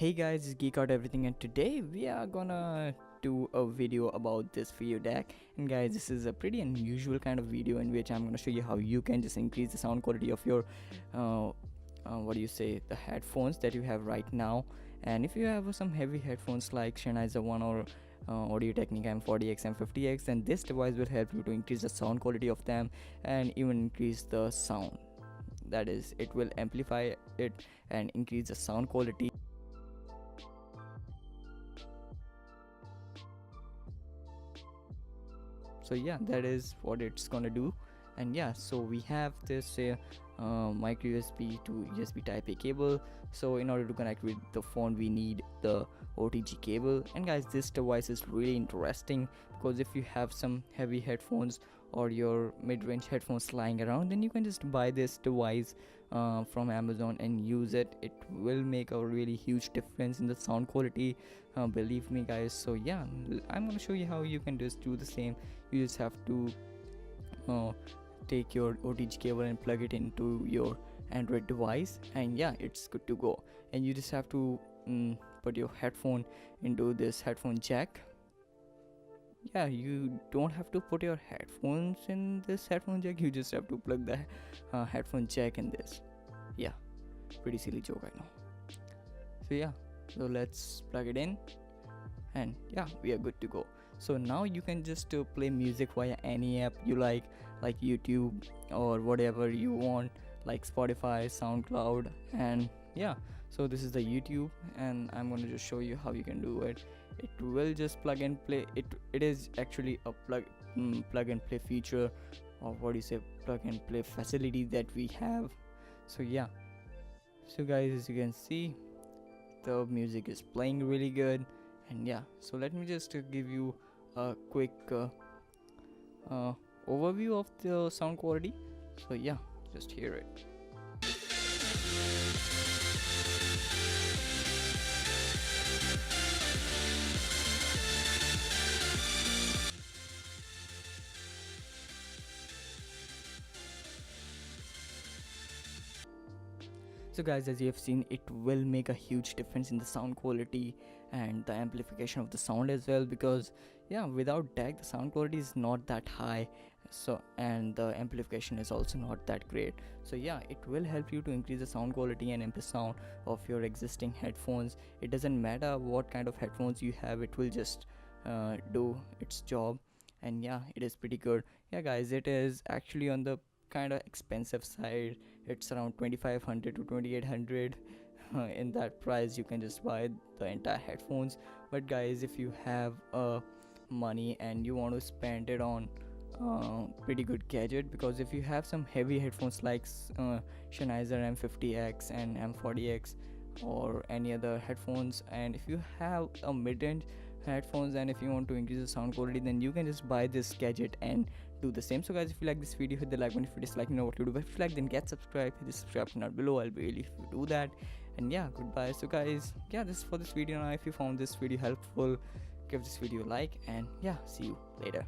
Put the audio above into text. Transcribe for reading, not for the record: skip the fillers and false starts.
Hey guys, it's Geek Out Everything, and today we are gonna do a video about this video deck. And guys, this is a pretty unusual kind of video in which I'm gonna show you how you can just increase the sound quality of your the headphones that you have right now. And if you have some heavy headphones like Sennheiser one or Audio Technica M40X, M50X, then this device will help you to increase the sound quality of them and even increase the sound. That is, it will amplify it and increase the sound quality. So yeah, that is what it's gonna do. And yeah, so we have this micro USB to USB type A cable. So in order to connect with the phone, we need the OTG cable. And guys, this device is really interesting because if you have some heavy headphones or your mid-range headphones lying around, then you can just buy this device from Amazon and use it. It will make a really huge difference in the sound quality, believe me guys. So yeah, I'm gonna show you how you can just do the same. You just have to take your OTG cable and plug it into your Android device, and yeah, it's good to go. And you just have to put your headphone into this headphone jack. Yeah, you don't have to put your headphones in this headphone jack, you just have to plug the headphone jack in this. Yeah, pretty silly joke, I know. So yeah, so let's plug it in, and yeah, we are good to go. So now you can just play music via any app you like YouTube or whatever you want, like Spotify, SoundCloud. And yeah, so this is the YouTube, and I'm going to just show you how you can do it. It will just plug and play. It is actually a plug and play feature, or plug and play facility that we have. So yeah, so guys, as you can see, the music is playing really good. And yeah, so let me just give you a quick overview of the sound quality. So yeah, just hear it. So guys, as you have seen, it will make a huge difference in the sound quality and the amplification of the sound as well, because yeah, without DAC the sound quality is not that high, so and the amplification is also not that great. So yeah, it will help you to increase the sound quality and amp sound of your existing headphones. It doesn't matter what kind of headphones you have, it will just do its job. And yeah, it is pretty good. Yeah guys, it is actually on the kind of expensive side. It's around 2500 to 2800. In that price you can just buy the entire headphones. But guys, if you have money and you want to spend it on pretty good gadget, because if you have some heavy headphones like Sennheiser M50X and M40X or any other headphones, and if you have a mid-range headphones and if you want to increase the sound quality, then you can just buy this gadget and do the same. So guys, if you like this video, hit the like button. If you dislike, you know what to do. But if you like, then get subscribed. Hit the subscribe button down below. I'll be really if you do that. And yeah, goodbye. So guys, yeah, this is for this video. Now if you found this video helpful, give this video a like, and yeah, see you later.